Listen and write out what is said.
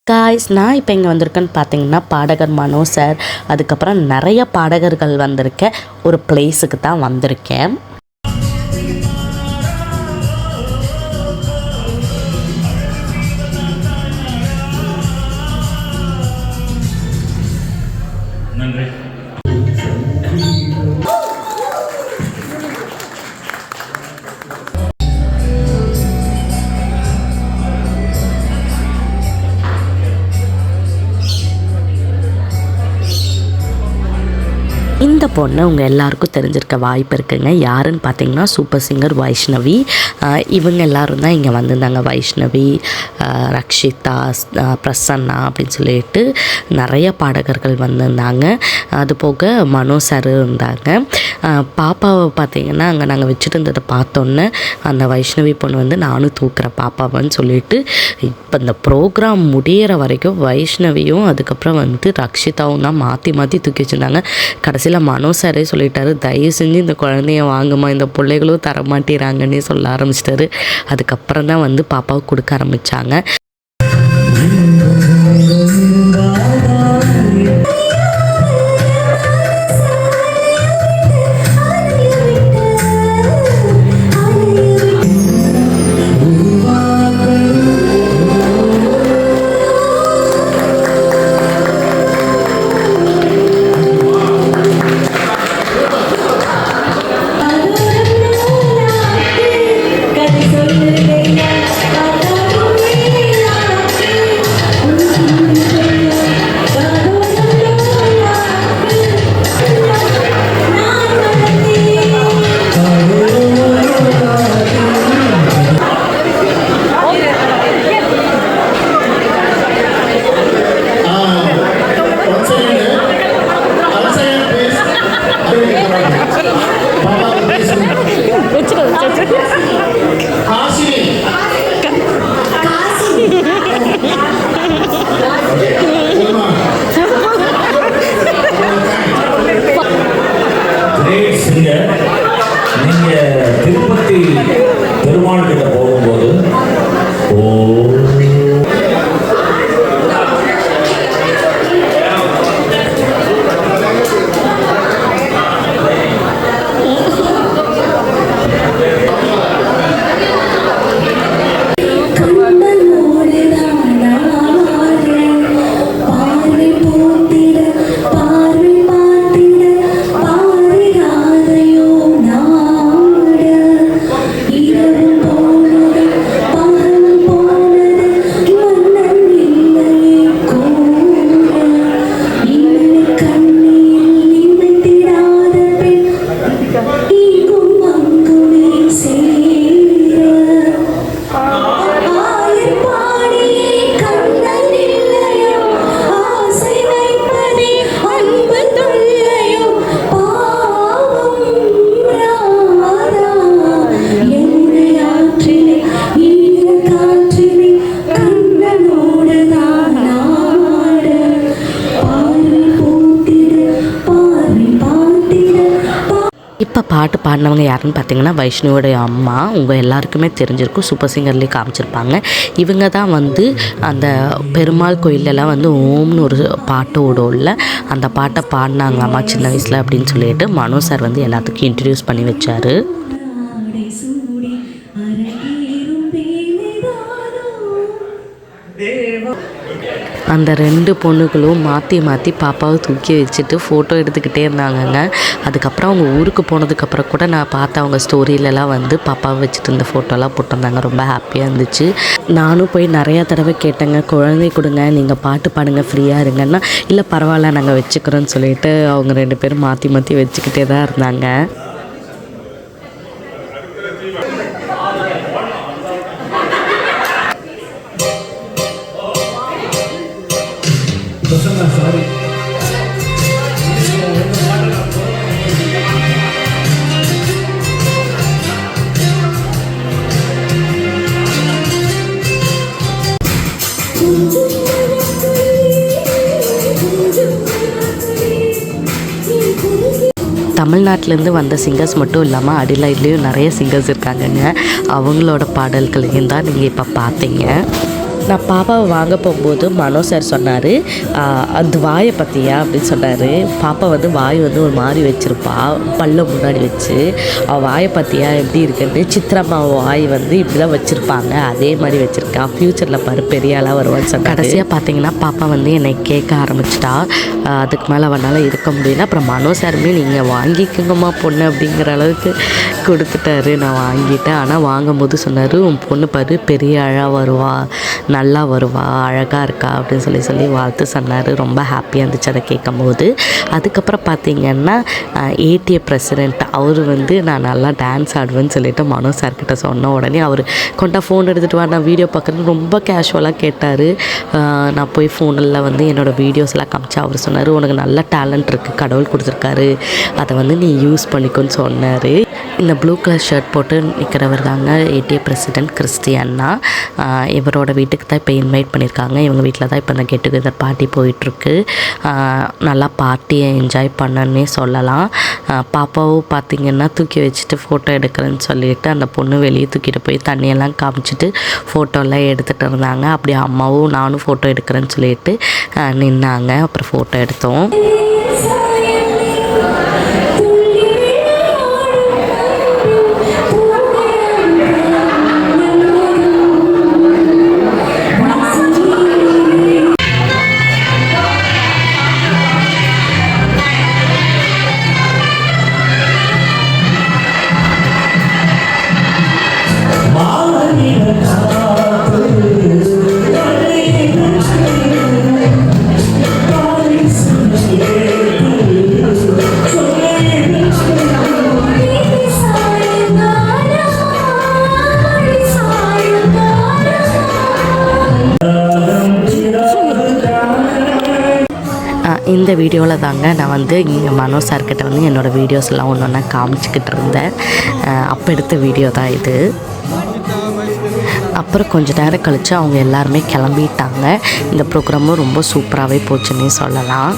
Guys, நான் இப்போ இங்கே வந்திருக்கேன்னு பார்த்தீங்கன்னா பாடகர் மனோ சார், அதுக்கப்புறம் நிறைய பாடகர்கள் வந்திருக்க ஒரு பிளேஸுக்கு தான் வந்திருக்கேன். இந்த பொண்ணு உங்கள் எல்லாருக்கும் தெரிஞ்சிருக்க வாய்ப்பு இருக்குங்க. யாருன்னு பார்த்தீங்கன்னா சூப்பர் சிங்கர் வைஷ்ணவி. இவங்க எல்லோரும் தான் இங்கே வந்திருந்தாங்க. வைஷ்ணவி, ரக்ஷிதா, பிரசன்னா அப்படின்னு சொல்லிட்டு நிறைய பாடகர்கள் வந்திருந்தாங்க. அது போக மனோ சார் இருந்தாங்க. பாப்பாவை பார்த்திங்கன்னா அங்கே நாங்கள் வச்சுட்டு இருந்ததை பார்த்தோன்னே அந்த வைஷ்ணவி பொண்ணு வந்து நானும் தூக்குறேன் பாப்பாவன்னு சொல்லிட்டு, இப்போ இந்த ப்ரோக்ராம் முடிகிற வரைக்கும் வைஷ்ணவியும் அதுக்கப்புறம் வந்து ரக்ஷிதாவும் தான் மாற்றி மாற்றி தூக்கி வச்சுருந்தாங்க. கடைசியில் மனோ சாரே சொல்லிட்டாரு, தயவு செஞ்சு இந்த குழந்தைய வாங்குமா, இந்த பிள்ளைகளும் தரமாட்டிறாங்கன்னே சொல்ல ஆரம்பிச்சிட்டாரு. அதுக்கப்புறம் தான் வந்து பாப்பாவுக்கு கொடுக்க ஆரம்பித்தாங்க. நீங்கள் திருப்பதி பெருமாள் கிட்ட போகும்போது இப்போ பாட்டு பாடினவங்க யாருன்னு பார்த்தீங்கன்னா வைஷ்ணவியோடைய அம்மா. உங்கள் எல்லாருக்குமே தெரிஞ்சிருக்கும், சூப்பர் சிங்கர்லேயே காமிச்சிருப்பாங்க. இவங்க தான் வந்து அந்த பெருமாள் கோயிலெலாம் வந்து ஓம்னு ஒரு பாட்டு ஓடும்ல, அந்த பாட்டை பாடினாங்களாம்மா சின்ன வயசில் அப்படின்னு சொல்லிட்டு மனோ சார் வந்து எல்லாத்துக்கும் இன்ட்ரடியூஸ் பண்ணி வச்சார். அந்த ரெண்டு பொண்ணுகளும் மாற்றி மாற்றி பாப்பாவை தூக்கி வச்சுட்டு ஃபோட்டோ எடுத்துக்கிட்டே இருந்தாங்கங்க. அதுக்கப்புறம் அவங்க ஊருக்கு போனதுக்கப்புறம் கூட நான் பார்த்த அவங்க ஸ்டோரியிலலாம் வந்து பாப்பாவை வச்சுட்டு இருந்த ஃபோட்டோலாம் போட்டிருந்தாங்க. ரொம்ப ஹாப்பியாக இருந்துச்சு. நானும் போய் நிறையா தடவை கேட்டேங்க, குழந்தை கொடுங்க, நீங்கள் பாட்டு பாடுங்க, ஃப்ரீயாக இருங்கன்னா. இல்லை பரவாயில்ல நாங்கள் வச்சுக்கிறோன்னு சொல்லிட்டு அவங்க ரெண்டு பேரும் மாற்றி மாற்றி வச்சுக்கிட்டே தான் இருந்தாங்க. சாரி தமிழ்நாட்டிலேருந்து வந்த சிங்கர்ஸ் மட்டும் இல்லாமல் அடிலைட்லேயும் நிறைய சிங்கர்ஸ் இருக்காங்கங்க. அவங்களோட பாடல்களையும் தான் நீங்கள் இப்போ பார்த்தீங்க. நான் பாப்பாவை வாங்க போகும்போது மனோ சார் சொன்னார், அந்த வாயை பற்றியா அப்படின்னு சொன்னார். பாப்பா வந்து வாய் வந்து ஒரு மாதிரி வச்சுருப்பா, பல்ல முன்னாடி வச்சு. அவள் வாயை பற்றியா எப்படி இருக்குன்னு. சித்ரம்மா வாய் வந்து இப்படி தான் வச்சுருப்பாங்க, அதே மாதிரி வச்சுருக்கா. ஃப்யூச்சரில் பாரு பெரிய ஆளாக வருவான்னு சொன்ன. கடைசியாக பார்த்தீங்கன்னா பாப்பா வந்து என்னை கேட்க ஆரம்பிச்சிட்டா. அதுக்கு மேலே அவனால் இருக்க முடியல. அப்புறம் மனோ சாருமே நீங்கள் வாங்கிக்கோங்கம்மா பொண்ணு அப்படிங்கிற அளவுக்கு கொடுத்துட்டாரு. நான் வாங்கிட்டேன். ஆனால் வாங்கும்போது சொன்னார், உன் பொண்ணு பாரு பெரிய அழகாக வருவா, நல்லா வருவா, அழகாக இருக்கா அப்படின்னு சொல்லி வாழ்த்து சொன்னார். ரொம்ப ஹாப்பியாக இருந்துச்சு அதை கேட்கும்போது. அதுக்கப்புறம் பார்த்திங்கன்னா ஏடிஏ பிரசிடெண்ட் அவர் வந்து நான் நல்லா டான்ஸ் ஆடுவேன்னு சொல்லிட்டு மனோ சார்கிட்ட சொன்ன உடனே அவர் கொண்டா ஃபோன் எடுத்துகிட்டு வா, நான் வீடியோ பார்க்குறேன்னு ரொம்ப கேஷுவலாக கேட்டார். நான் போய் ஃபோனில் வந்து என்னோடய வீடியோஸ்லாம் காமிச்சா அவர் சொன்னார், உனக்கு நல்ல டேலண்ட் இருக்குது, கடவுள் கொடுத்துருக்காரு, அதை வந்து நீ யூஸ் பண்ணிக்கோன்னு சொன்னார். இந்த ப்ளூ கலர் ஷர்ட் போட்டு நிற்கிறவர் தாங்க ஏடிஏ பிரசிடெண்ட் கிறிஸ்டியன்னா. இவரோட வீட்டுக்கு தான் இப்போ இன்வைட் பண்ணியிருக்காங்க. இவங்க வீட்டில் தான் இப்போ இந்த கெட் டுகெதர் பார்ட்டி போயிட்டுருக்கு. நல்லா பார்ட்டியை என்ஜாய் பண்ணன்னே சொல்லலாம். பாப்பாவும் பார்த்திங்கன்னா தூக்கி வச்சுட்டு ஃபோட்டோ எடுக்கிறேன்னு சொல்லிட்டு அந்த பொண்ணு வெளியே தூக்கிட்டு போய் தண்ணியெல்லாம் காமிச்சிட்டு ஃபோட்டோலாம் எடுத்துகிட்டு இருந்தாங்க. அப்படியே அம்மாவும் நானும் ஃபோட்டோ எடுக்கிறேன்னு சொல்லிட்டு நின்னாங்க. அப்புறம் ஃபோட்டோ எடுத்தோம். இந்த வீடியோவில் தாங்க நான் வந்து இங்கே மனோ சார்கிட்ட வந்து என்னோடய வீடியோஸ் எல்லாம் ஒன்று ஒன்றா காமிச்சிக்கிட்டு இருந்தேன். அப்போ எடுத்த வீடியோ தான் இது. அப்புறம் கொஞ்சம் நேரம் கழித்து அவங்க எல்லாருமே கிளம்பிட்டாங்க. இந்த ப்ரோக்ராமும் ரொம்ப சூப்பராகவே போச்சுன்னே சொல்லலாம்.